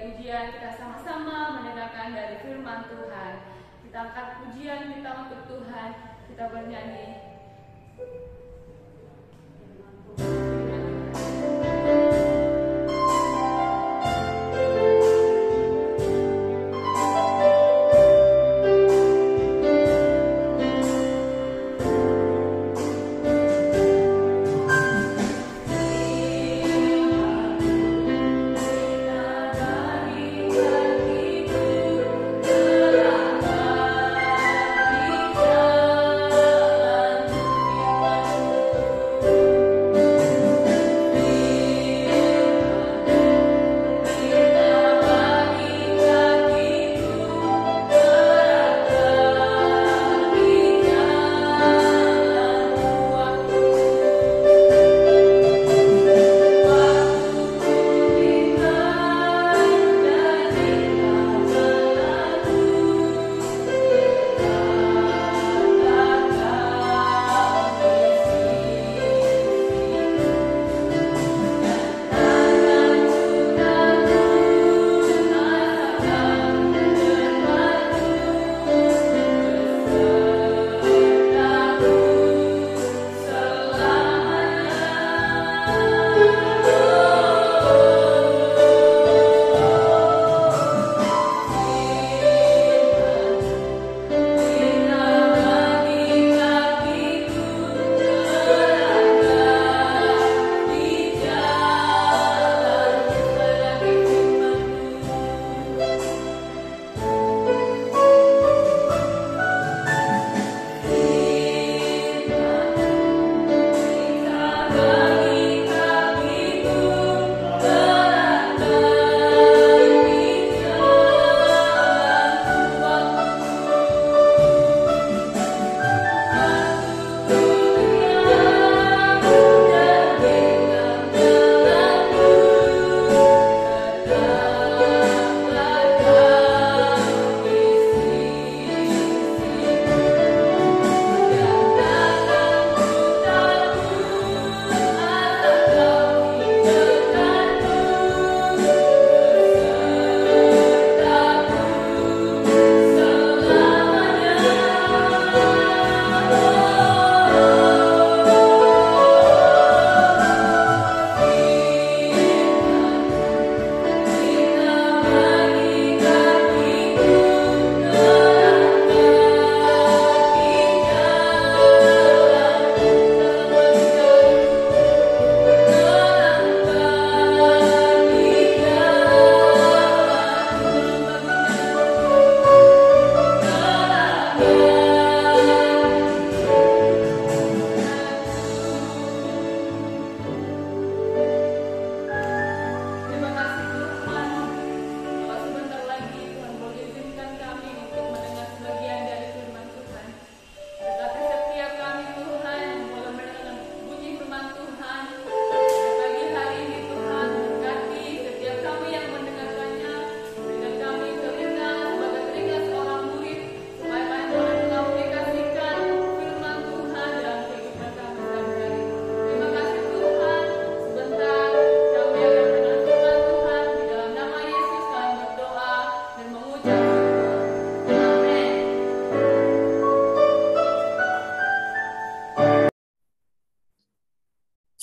pujian kita sama-sama mendengarkan dari firman Tuhan. Kita angkat pujian kita untuk Tuhan, kita bernyanyi.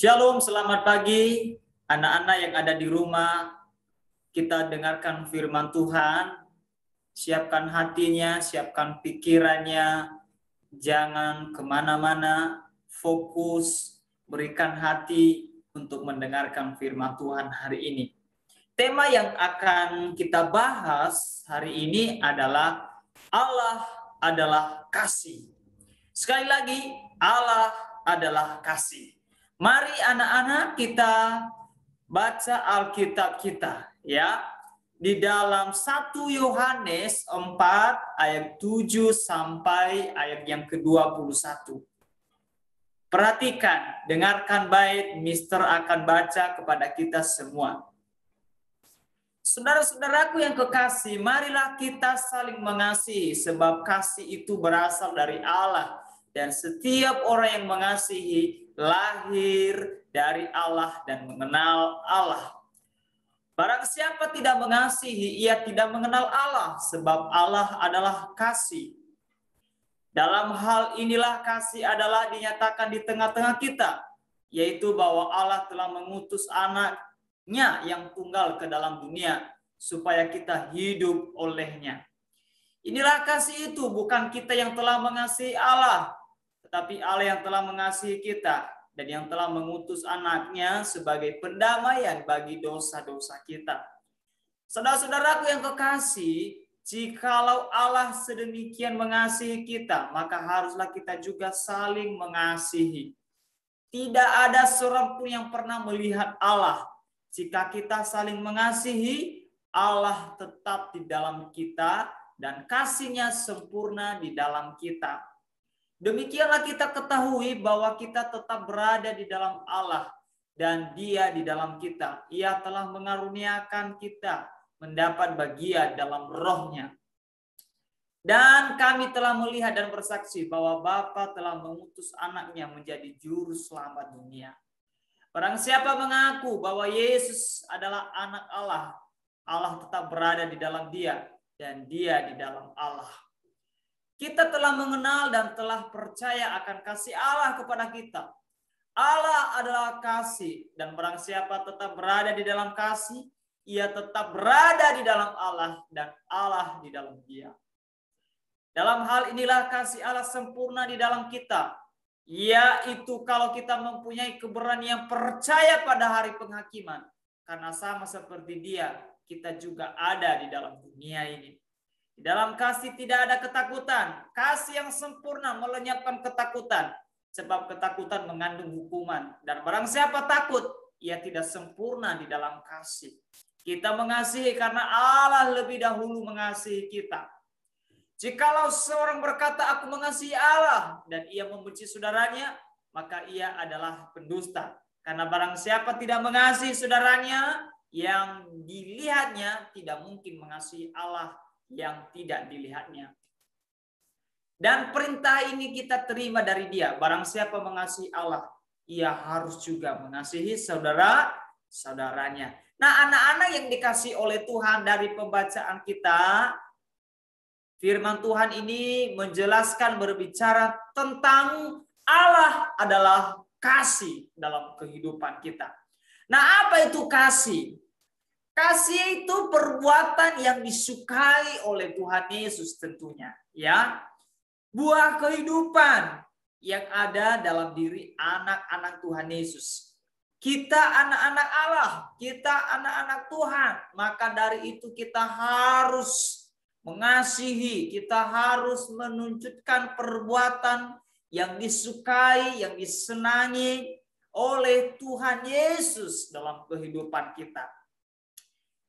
Shalom, selamat pagi anak-anak yang ada di rumah. Kita dengarkan firman Tuhan. Siapkan hatinya, siapkan pikirannya. Jangan kemana-mana, fokus, berikan hati untuk mendengarkan firman Tuhan hari ini. Tema yang akan kita bahas hari ini adalah Allah adalah kasih. Sekali lagi, Allah adalah kasih. Mari anak-anak kita baca Alkitab kita ya. Di dalam 1 Yohanes 4 ayat 7 sampai ayat yang ke-21. Perhatikan, dengarkan baik, Mister akan baca kepada kita semua. Saudara-saudaraku yang kekasih, marilah kita saling mengasihi sebab kasih itu berasal dari Allah. Dan setiap orang yang mengasihi lahir dari Allah dan mengenal Allah. Barang siapa tidak mengasihi, ia tidak mengenal Allah, sebab Allah adalah kasih. Dalam hal inilah kasih adalah dinyatakan di tengah-tengah kita, yaitu bahwa Allah telah mengutus anaknya yang tunggal ke dalam dunia, supaya kita hidup olehnya. Inilah kasih itu, bukan kita yang telah mengasihi Allah, tetapi Allah yang telah mengasihi kita, dan yang telah mengutus anaknya sebagai pendamaian bagi dosa-dosa kita. Saudara-saudaraku yang kekasih, jikalau Allah sedemikian mengasihi kita, maka haruslah kita juga saling mengasihi. Tidak ada seorang pun yang pernah melihat Allah. Jika kita saling mengasihi, Allah tetap di dalam kita dan kasih-Nya sempurna di dalam kita. Demikianlah kita ketahui bahwa kita tetap berada di dalam Allah dan Dia di dalam kita. Ia telah mengaruniakan kita mendapat bagian dalam roh-Nya. Dan kami telah melihat dan bersaksi bahwa Bapa telah mengutus anaknya menjadi juru selamat dunia. Barang siapa mengaku bahwa Yesus adalah anak Allah, Allah tetap berada di dalam Dia dan Dia di dalam Allah. Kita telah mengenal dan telah percaya akan kasih Allah kepada kita. Allah adalah kasih, dan barang siapa tetap berada di dalam kasih, ia tetap berada di dalam Allah dan Allah di dalam Dia. Dalam hal inilah kasih Allah sempurna di dalam kita, yaitu kalau kita mempunyai keberanian percaya pada hari penghakiman, karena sama seperti Dia, kita juga ada di dalam dunia ini. Di dalam kasih tidak ada ketakutan. Kasih yang sempurna melenyapkan ketakutan. Sebab ketakutan mengandung hukuman. Dan barang siapa takut, ia tidak sempurna di dalam kasih. Kita mengasihi karena Allah lebih dahulu mengasihi kita. Jikalau seorang berkata, aku mengasihi Allah, dan ia membenci saudaranya, maka ia adalah pendusta. Karena barang siapa tidak mengasihi saudaranya, yang dilihatnya tidak mungkin mengasihi Allah yang tidak dilihatnya. Dan perintah ini kita terima dari Dia. Barang siapa mengasihi Allah, ia harus juga mengasihi saudara-saudaranya. Nah, anak-anak yang dikasihi oleh Tuhan, dari pembacaan kita, firman Tuhan ini menjelaskan, berbicara tentang Allah adalah kasih dalam kehidupan kita. Nah, apa itu kasih? Kasih itu perbuatan yang disukai oleh Tuhan Yesus tentunya, ya. Buah kehidupan yang ada dalam diri anak-anak Tuhan Yesus. Kita anak-anak Allah, kita anak-anak Tuhan, maka dari itu kita harus mengasihi, kita harus menunjukkan perbuatan yang disukai, yang disenangi oleh Tuhan Yesus dalam kehidupan kita.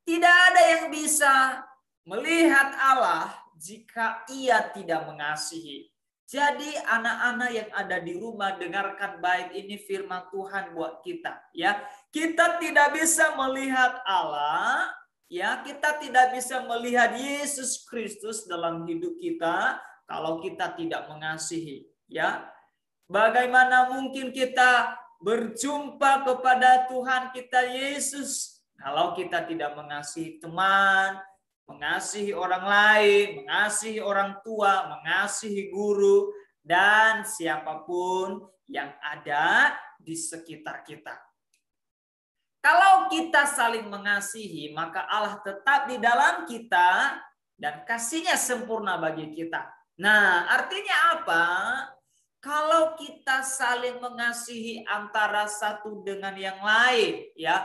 Tidak ada yang bisa melihat Allah jika ia tidak mengasihi. Jadi anak-anak yang ada di rumah, dengarkan baik ini firman Tuhan buat kita, ya. Kita tidak bisa melihat Allah, ya. Kita tidak bisa melihat Yesus Kristus dalam hidup kita kalau kita tidak mengasihi, ya. Bagaimana mungkin kita berjumpa kepada Tuhan kita Yesus kalau kita tidak mengasihi teman, mengasihi orang lain, mengasihi orang tua, mengasihi guru, dan siapapun yang ada di sekitar kita. Kalau kita saling mengasihi, maka Allah tetap di dalam kita dan kasih-Nya sempurna bagi kita. Nah, artinya apa? Kalau kita saling mengasihi antara satu dengan yang lain, ya,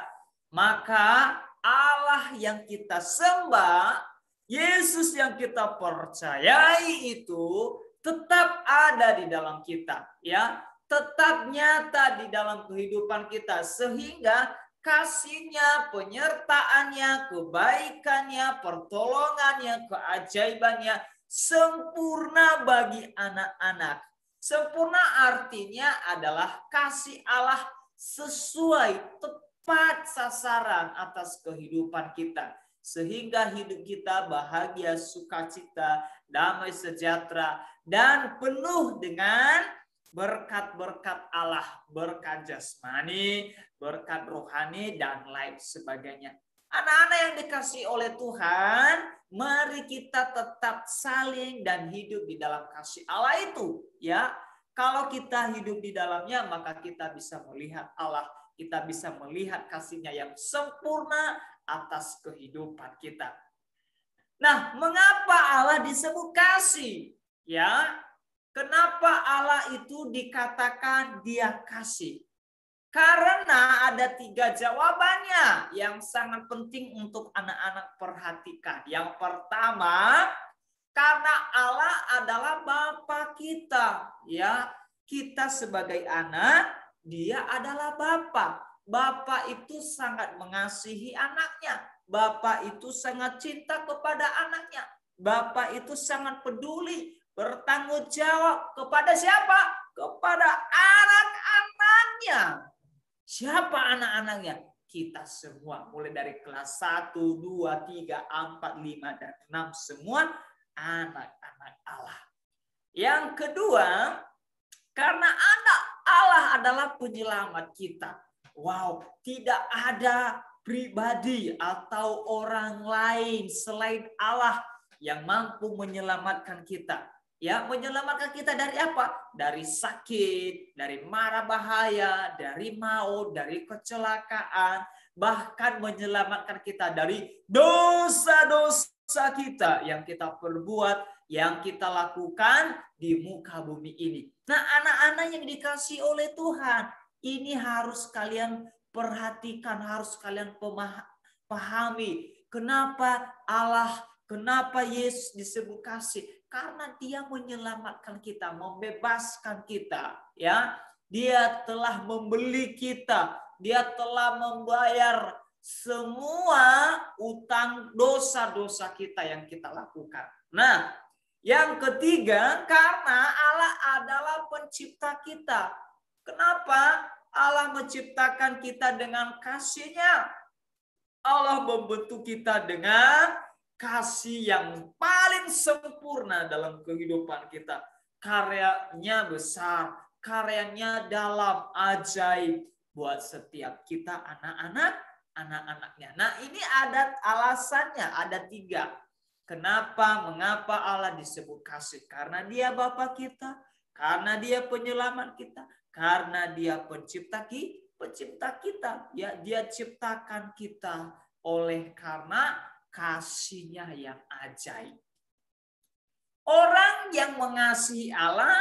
maka Allah yang kita sembah, Yesus yang kita percayai itu tetap ada di dalam kita, ya, tetap nyata di dalam kehidupan kita, sehingga kasih-Nya, penyertaannya, kebaikannya, pertolongannya, keajaibannya sempurna bagi anak-anak. Sempurna artinya adalah kasih Allah sesuai tepat sasaran atas kehidupan kita, sehingga hidup kita bahagia, sukacita, damai sejahtera, dan penuh dengan berkat-berkat Allah, berkat jasmani, berkat rohani, dan lain sebagainya. Anak-anak yang dikasihi oleh Tuhan, mari kita tetap saling dan hidup di dalam kasih Allah itu, ya. Kalau kita hidup di dalamnya, maka kita bisa melihat Allah, kita bisa melihat kasih-Nya yang sempurna atas kehidupan kita. Nah, mengapa Allah disebut kasih? Ya, kenapa Allah itu dikatakan Dia kasih? Karena ada 3 jawabannya yang sangat penting untuk anak-anak perhatikan. Yang pertama, karena Allah adalah Bapa kita, ya. Kita sebagai anak, Dia adalah Bapa. Bapa itu sangat mengasihi anaknya. Bapa itu sangat cinta kepada anaknya. Bapa itu sangat peduli, bertanggung jawab kepada siapa? Kepada anak-anaknya. Siapa anak-anaknya? Kita semua, mulai dari kelas 1, 2, 3, 4, 5, dan 6, semua anak-anak Allah. Yang kedua, karena anak Allah adalah penyelamat kita. Wow, tidak ada pribadi atau orang lain selain Allah yang mampu menyelamatkan kita. Ya, menyelamatkan kita dari apa? Dari sakit, dari mara bahaya, dari maut, dari kecelakaan, bahkan menyelamatkan kita dari dosa-dosa kita yang kita perbuat, yang kita lakukan di muka bumi ini. Nah, anak-anak yang dikasihi oleh Tuhan, ini harus kalian perhatikan, harus kalian pahami. Kenapa Allah, kenapa Yesus disebut kasih? Karena Dia menyelamatkan kita, membebaskan kita, ya. Dia telah membeli kita, Dia telah membayar semua utang dosa-dosa kita yang kita lakukan. Nah, yang ketiga, karena Allah adalah pencipta kita. Kenapa? Allah menciptakan kita dengan kasih-Nya. Allah membentuk kita dengan kasih yang paling sempurna dalam kehidupan kita. Karyanya besar, karyanya dalam, ajaib buat setiap kita anak-anaknya. Nah, ini ada alasannya, ada 3. Kenapa, mengapa Allah disebut kasih? Karena Dia Bapa kita, karena Dia penyelamat kita, karena Dia pencipta kita. Ya, Dia ciptakan kita oleh karena kasih-Nya yang ajaib. Orang yang mengasihi Allah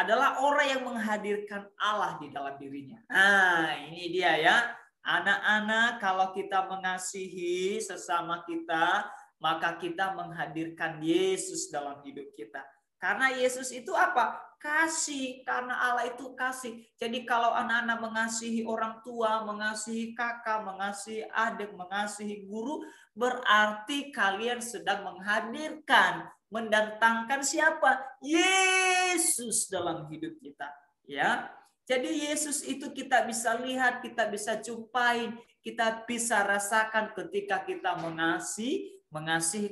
adalah orang yang menghadirkan Allah di dalam dirinya. Nah, ini dia ya. Anak-anak, kalau kita mengasihi sesama kita, maka kita menghadirkan Yesus dalam hidup kita. Karena Yesus itu apa? Kasih. Karena Allah itu kasih. Jadi kalau anak-anak mengasihi orang tua, mengasihi kakak, mengasihi adik, mengasihi guru, berarti kalian sedang menghadirkan, mendatangkan siapa? Yesus dalam hidup kita, ya. Jadi Yesus itu kita bisa lihat, kita bisa jumpai, kita bisa rasakan ketika kita mengasihi.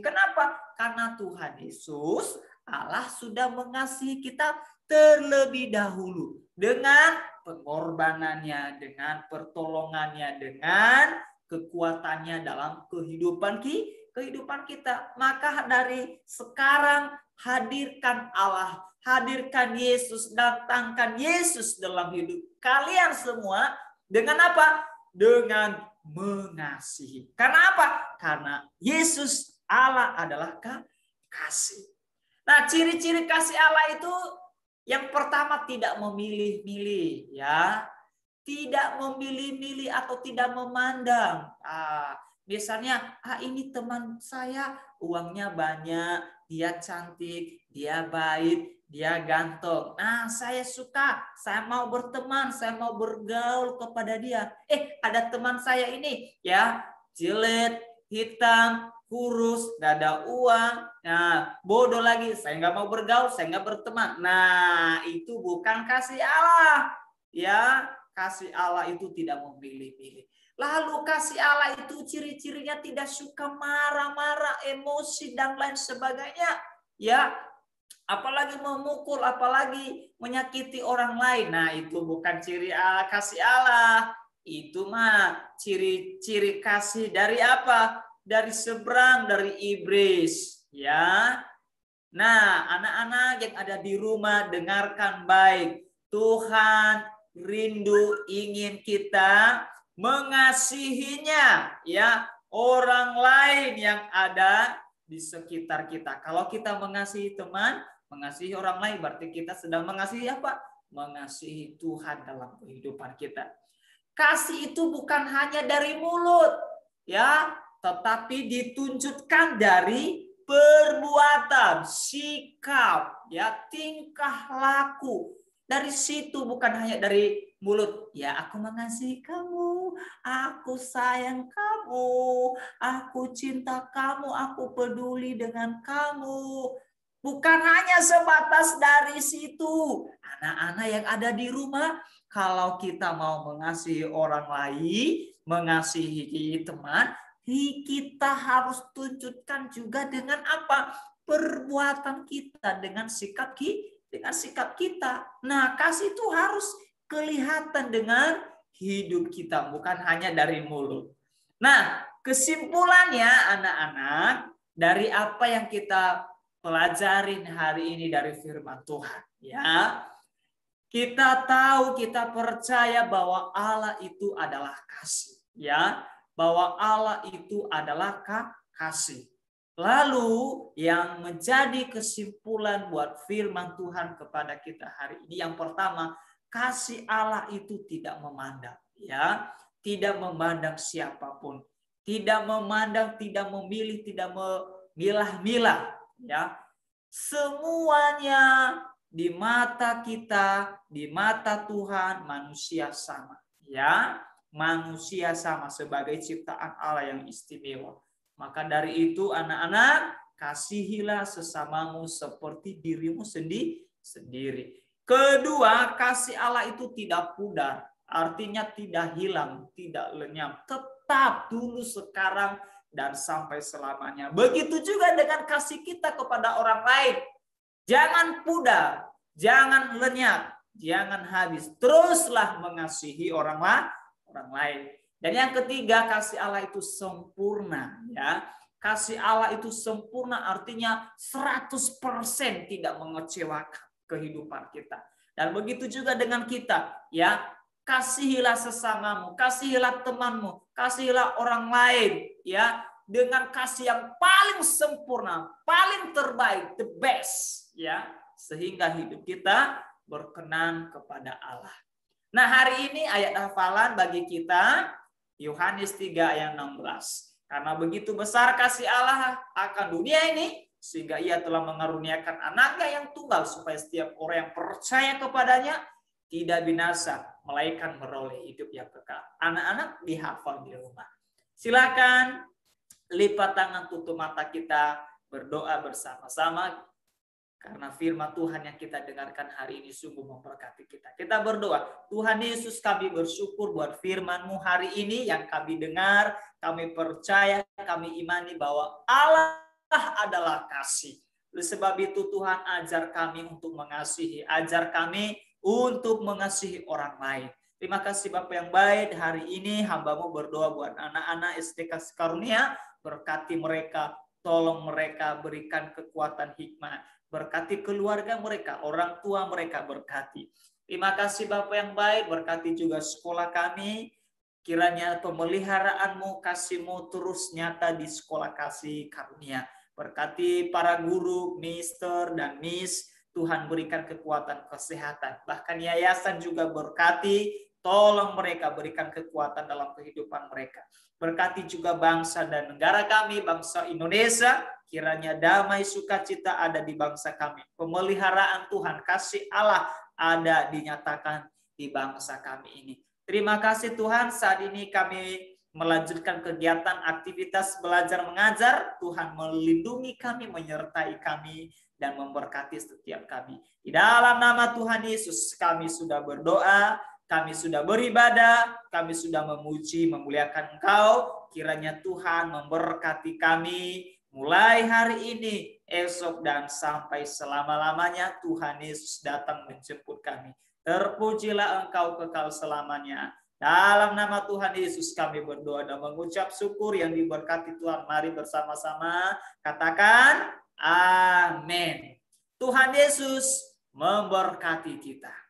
Kenapa? Karena Tuhan Yesus, Allah sudah mengasihi kita terlebih dahulu dengan pengorbanannya, dengan pertolongannya, dengan kekuatannya dalam kehidupan kita. Maka dari sekarang hadirkan Allah, hadirkan Yesus, datangkan Yesus dalam hidup kalian semua dengan apa? Dengan mengasihi. Karena apa? Karena Yesus Allah adalah kasih. Nah, ciri-ciri kasih Allah itu yang pertama tidak memilih-milih, ya. Tidak memilih-milih atau tidak memandang. Biasanya, ini teman saya uangnya banyak, dia cantik, dia baik, dia ganteng. Nah, saya suka, saya mau berteman, saya mau bergaul kepada dia. Ada teman saya ini, ya, jelek, hitam, kurus, gak ada uang. Nah, bodoh lagi, saya nggak mau bergaul, saya nggak berteman. Nah, itu bukan kasih Allah, ya. Kasih Allah itu tidak memilih-milih. Lalu kasih Allah itu ciri-cirinya tidak suka marah-marah, emosi dan lain sebagainya, ya. Apalagi memukul, apalagi menyakiti orang lain. Nah, itu bukan ciri kasih Allah. Itu mah ciri-ciri kasih dari apa? Dari seberang, dari iblis, ya. Nah, anak-anak yang ada di rumah dengarkan baik. Tuhan rindu ingin kita mengasihinya, ya, orang lain yang ada di sekitar kita. Kalau kita mengasihi teman, mengasihi orang lain, berarti kita sedang mengasihi apa? Mengasihi Tuhan dalam kehidupan kita. Kasih itu bukan hanya dari mulut, ya, tetapi ditunjukkan dari perbuatan, sikap, ya, tingkah laku. Dari situ bukan hanya dari mulut. Ya, aku mengasihi kamu, aku sayang kamu, aku cinta kamu, aku peduli dengan kamu. Bukan hanya sebatas dari situ. Anak-anak yang ada di rumah, kalau kita mau mengasihi orang lain, mengasihi teman, kita harus tunjukkan juga dengan apa? Perbuatan kita, dengan sikap kita. Nah, kasih itu harus kelihatan dengan hidup kita, bukan hanya dari mulut. Nah, kesimpulannya anak-anak, dari apa yang kita pelajarin hari ini dari firman Tuhan, ya. Kita tahu, kita percaya bahwa Allah itu adalah kasih, ya. Bahwa Allah itu adalah kasih. Lalu yang menjadi kesimpulan buat firman Tuhan kepada kita hari ini, yang pertama, kasih Allah itu tidak memandang, ya. Tidak memandang siapapun, tidak memandang, tidak memilih, tidak memilah-milah, ya. Semuanya di mata kita, di mata Tuhan, manusia sama, ya. Manusia sama sebagai ciptaan Allah yang istimewa. Maka dari itu anak-anak, kasihilah sesamamu seperti dirimu sendiri. Kedua, kasih Allah itu tidak pudar. Artinya tidak hilang, tidak lenyap. Tetap dulu, sekarang, dan sampai selamanya. Begitu juga dengan kasih kita kepada orang lain. Jangan pudar, jangan lenyap, jangan habis. Teruslah mengasihi orang lain. Dan yang ketiga, kasih Allah itu sempurna, ya. Kasih Allah itu sempurna artinya 100% tidak mengecewakan kehidupan kita. Dan begitu juga dengan kita, ya. Kasihilah sesamamu, kasihilah temanmu, kasihilah orang lain, ya, dengan kasih yang paling sempurna, paling terbaik, the best, ya, sehingga hidup kita berkenan kepada Allah. Nah, hari ini ayat hafalan bagi kita Yohanes 3 ayat 16. Karena begitu besar kasih Allah akan dunia ini, sehingga ia telah mengaruniakan anaknya yang tunggal, supaya setiap orang yang percaya kepadanya tidak binasa, melainkan meroleh hidup yang kekal. Anak-anak dihafal di rumah. Silakan lipat tangan, tutup mata kita, berdoa bersama-sama. Karena firman Tuhan yang kita dengarkan hari ini sungguh memberkati kita. Kita berdoa, Tuhan Yesus, kami bersyukur buat firman-Mu hari ini yang kami dengar, kami percaya, kami imani bahwa Allah adalah kasih. Oleh sebab itu Tuhan, ajar kami untuk mengasihi, ajar kami untuk mengasihi orang lain. Terima kasih Bapak yang baik, hari ini hamba-Mu berdoa buat anak-anak SDK Sekarunia, berkati mereka, tolong mereka, berikan kekuatan hikmah. Berkati keluarga mereka, orang tua mereka berkati. Terima kasih Bapak yang baik, berkati juga sekolah kami. Kiranya pemeliharaan-Mu, kasih-Mu terus nyata di sekolah kasih karunia. Berkati para guru, Mister dan Miss, Tuhan berikan kekuatan kesehatan. Bahkan yayasan juga berkati, tolong mereka, berikan kekuatan dalam kehidupan mereka. Berkati juga bangsa dan negara kami, bangsa Indonesia. Kiranya damai sukacita ada di bangsa kami. Pemeliharaan Tuhan, kasih Allah ada dinyatakan di bangsa kami ini. Terima kasih Tuhan, saat ini kami melanjutkan kegiatan aktivitas belajar mengajar. Tuhan melindungi kami, menyertai kami, dan memberkati setiap kami. Di dalam nama Tuhan Yesus kami sudah berdoa, kami sudah beribadah, kami sudah memuji, memuliakan Engkau. Kiranya Tuhan memberkati kami, mulai hari ini, esok, dan sampai selama-lamanya. Tuhan Yesus datang menjemput kami. Terpujilah Engkau kekal selamanya. Dalam nama Tuhan Yesus kami berdoa dan mengucap syukur yang diberkati Tuhan. Mari bersama-sama katakan amin. Tuhan Yesus memberkati kita.